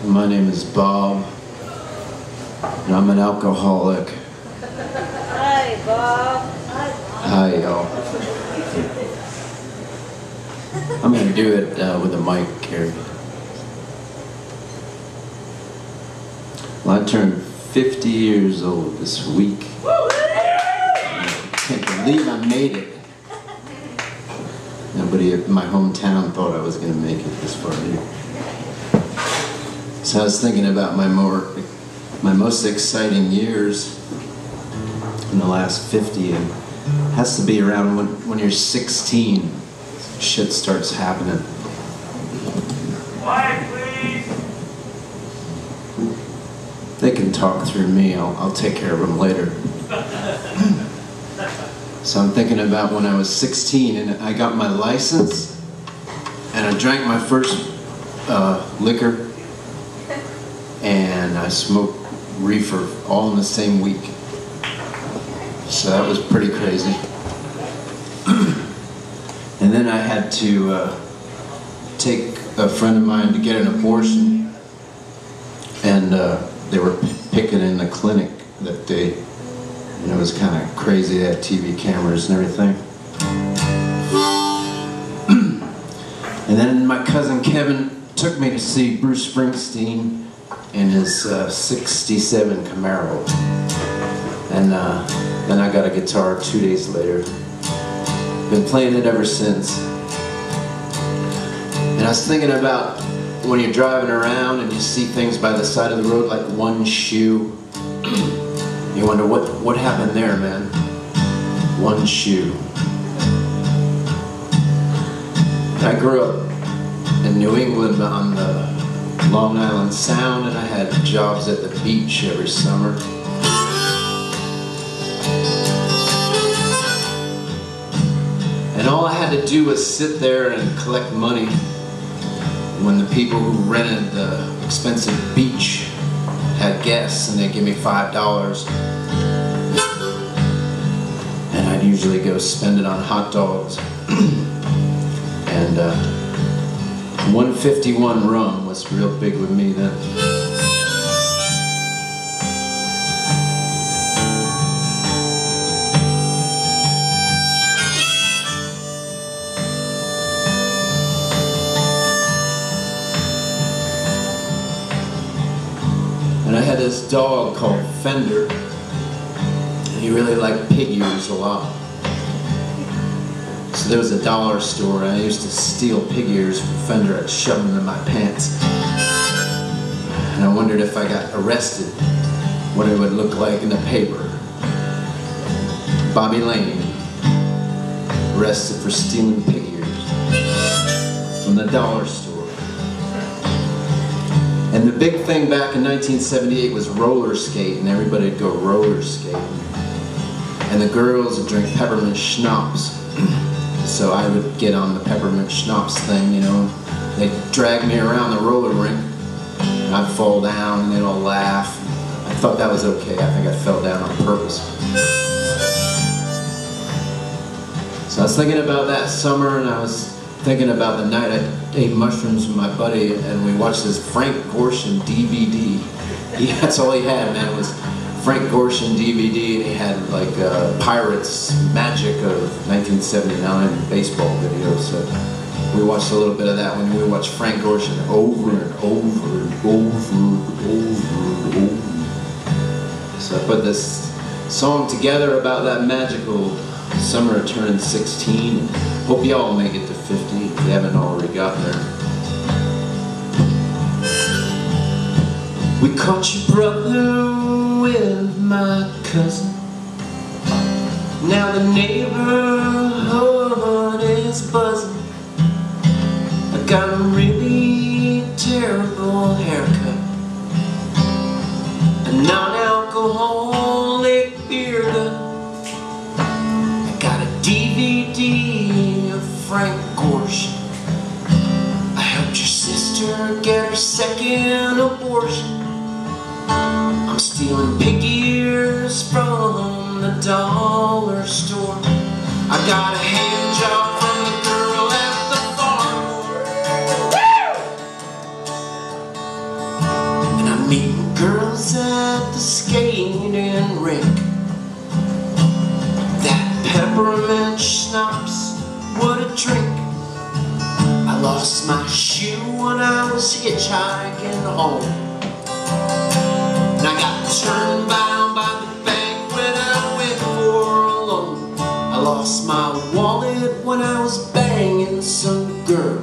My name is Bob, and I'm an alcoholic. Hi, Bob. Hi, y'all. I'm going to do it with a mic here. Well, I turned 50 years old this week. I can't believe I made it. Nobody at my hometown thought I was going to make it this far here. So I was thinking about my most exciting years in the last 50, and it has to be around when you're 16. Shit starts happening. Quiet, please. They can talk through me. I'll take care of them later. So I'm thinking about when I was 16 and I got my license and I drank my first liquor and I smoked reefer all in the same week. So that was pretty crazy. And then I had to take a friend of mine to get an abortion, and they were picking in the clinic that day. And it was kind of crazy. They had TV cameras and everything. And then my cousin Kevin took me to see Bruce Springsteen in his 67 Camaro. And then I got a guitar 2 days later. Been playing it ever since. And I was thinking about when you're driving around and you see things by the side of the road like one shoe. You wonder what happened there, man. One shoe. I grew up in New England on the Long Island Sound, and I had jobs at the beach every summer. And all I had to do was sit there and collect money when the people who rented the expensive beach had guests, and they'd give me $5. And I'd usually go spend it on hot dogs. And 151 rum was real big with me then. And I had this dog called Fender, and he really liked pig ears a lot. So there was a dollar store, and I used to steal pig ears from Fender. I'd shove them in my pants. And I wondered if I got arrested, what it would look like in the paper. Bobby Layin, arrested for stealing pig ears from the dollar store. And the big thing back in 1978 was roller skating. Everybody would go roller skating. And the girls would drink peppermint schnapps. So I would get on the peppermint schnapps thing, you know. They'd drag me around the roller rink, and I'd fall down, and they'd all laugh. I thought that was okay. I think I fell down on purpose. So I was thinking about that summer, and I was thinking about the night I ate mushrooms with my buddy, and we watched this Frank Gorshin DVD. That's all he had, man, was Frank Gorshin DVD, and he had like Pirates Magic of 1979 baseball videos. So we watched a little bit of that when we watched Frank Gorshin over and over and over and over and over. So I put this song together about that magical summer of turning 16. And hope you all make it to 50 if you haven't already gotten there. We caught your brother with my cousin. Now the neighborhood is buzzing. I got a really terrible haircut, a non-alcoholic beer gut. I got a DVD of Frank Gorshin. I helped your sister get her second abortion. I'm stealing pig ears from the dollar store. I got a hand job from the girl at the farm. Woo! hitchhiking home. And I got turned bound by the bank when I went for a loan. I lost my wallet when I was banging some girl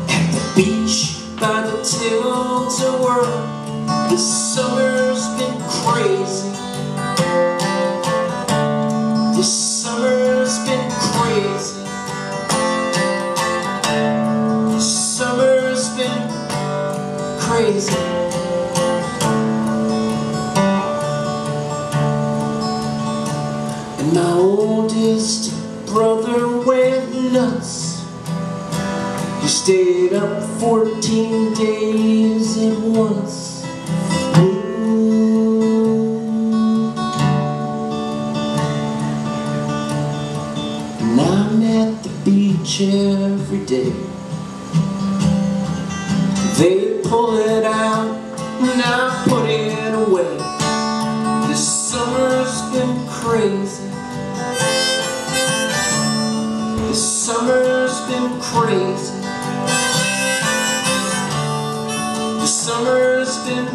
at the beach by the tilt-a-whirl. This summer's been crazy. This summer's been crazy. This summer's been crazy. And my oldest brother went nuts. He stayed up 14 days at once. And I'm at the beach every day. They pull it out and I put it away. This summer's been crazy. This summer's been crazy. This summer's been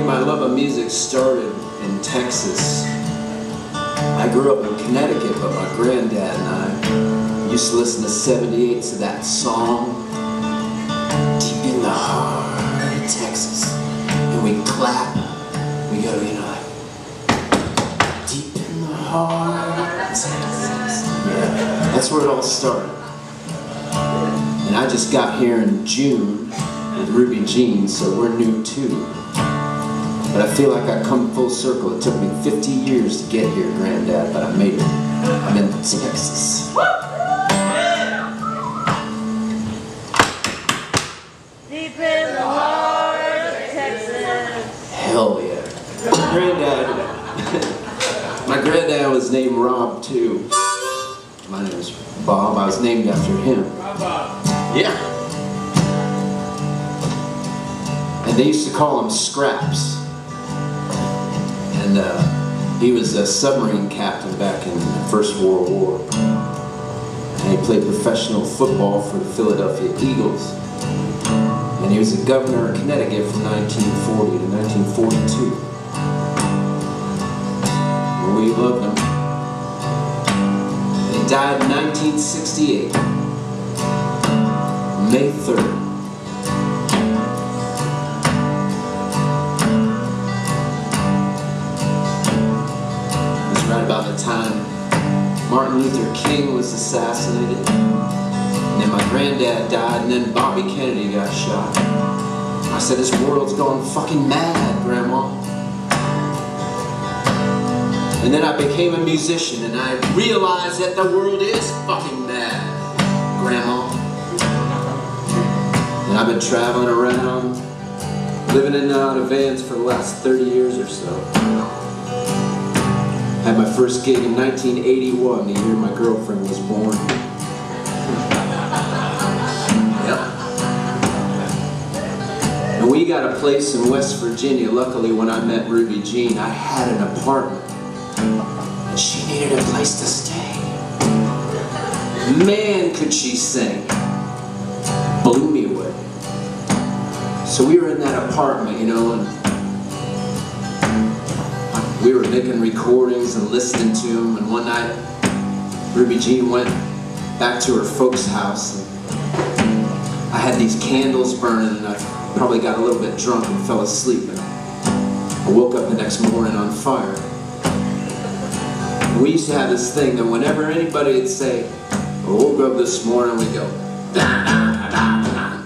my love of music started in Texas. I grew up in Connecticut, but my granddad and I used to listen to 78s of that song, Deep in the Heart of Texas. And we clap, we go, you know, like, deep in the heart of Texas. Yeah, that's where it all started. And I just got here in June with Ruby Jean, so we're new too. But I feel like I come full circle. It took me 50 years to get here, Granddad, but I made it. I'm in Texas. Deep in the heart of Texas. Hell yeah. My granddad was named Rob too. My name is Bob. I was named after him. Yeah. And they used to call him Scraps. And he was a submarine captain back in the First World War. And he played professional football for the Philadelphia Eagles. And he was the governor of Connecticut from 1940 to 1942. And we loved him. And he died in 1968, May 3rd. Right about the time Martin Luther King was assassinated, and then my granddad died, and then Bobby Kennedy got shot. I said, this world's going fucking mad, Grandma. And then I became a musician, and I realized that the world is fucking mad, Grandma. And I've been traveling around, living in and out of vans for the last 30 years or so. I had my first gig in 1981, the year my girlfriend was born. Yep. And we got a place in West Virginia. Luckily, when I met Ruby Jean, I had an apartment. And she needed a place to stay. Man, could she sing. Blew me away. So we were in that apartment, you know, and we were making recordings and listening to them, and one night Ruby Jean went back to her folks' house, and I had these candles burning, and I probably got a little bit drunk and fell asleep, and I woke up the next morning on fire. And we used to have this thing that whenever anybody would say, I woke up this morning, we'd go, da, da, da, da.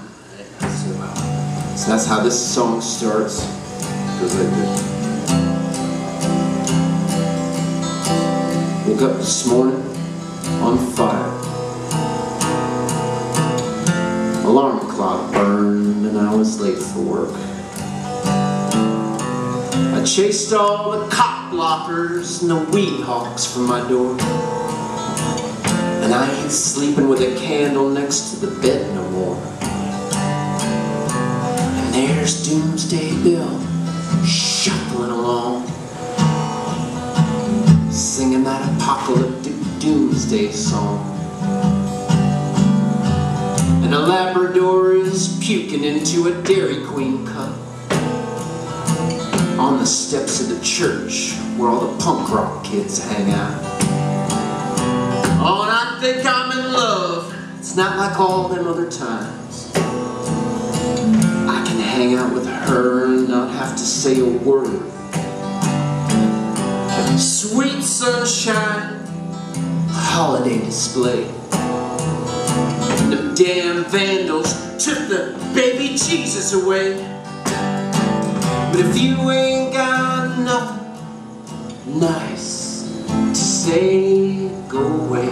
So that's how this song starts. It goes like this. Woke up this morning on fire. Alarm clock burned and I was late for work. I chased all the cop blockers and the weedhawks from my door. And I ain't sleeping with a candle next to the bed no more. And there There's Doomsday Bill shuffling along, singing that apocalyptic doomsday song. And a Labrador is puking into a Dairy Queen cup on the steps of the church where all the punk rock kids hang out. Oh, and I think I'm in love. It's not like all them other times. I can hang out with her and not have to say a word. Sweet sunshine, holiday display. And them damn vandals took the baby Jesus away. But if you ain't got nothing nice to say, go away.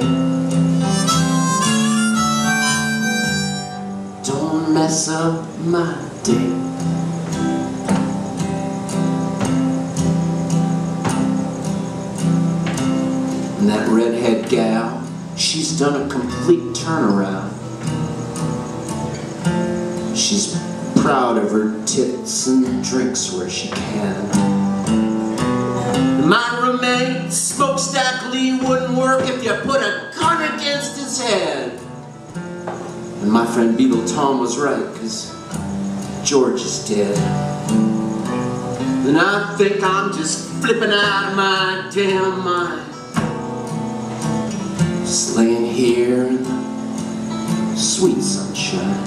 Don't mess up my day. And that redhead gal, she's done a complete turnaround. She's proud of her tits and drinks where she can. My roommate, Smokestack Lee, wouldn't work if you put a gun against his head. And my friend Beagle Tom was right, 'cause George is dead. And I think I'm just flipping out of my damn mind, just laying here in the sweet sunshine.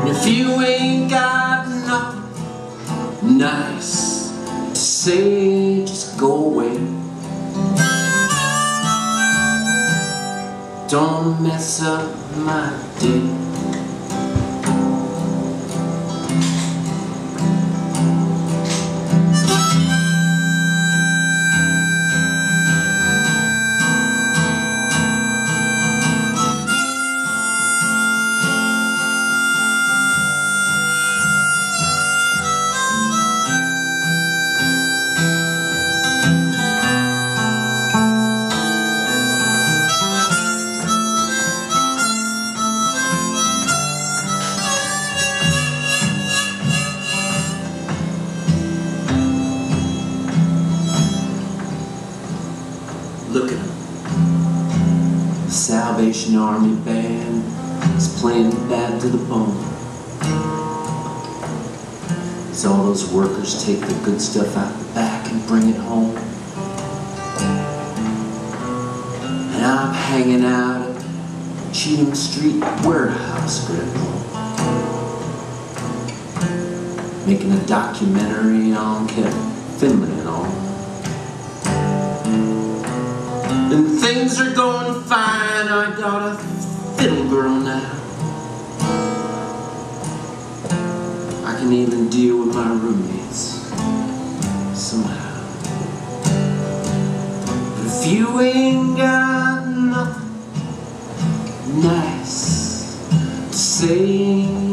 And if you ain't got nothing nice to say, just go away. Don't mess up my day. Look at them. The Salvation Army band is playing bad to the bone. As all those workers take the good stuff out the back and bring it home. And I'm hanging out at the Cheatham Street warehouse grip, making a documentary on Kevin Finley and all. And things are going fine, I got a fiddle girl now. I can even deal with my roommates somehow. But if you ain't got nothing nice to say,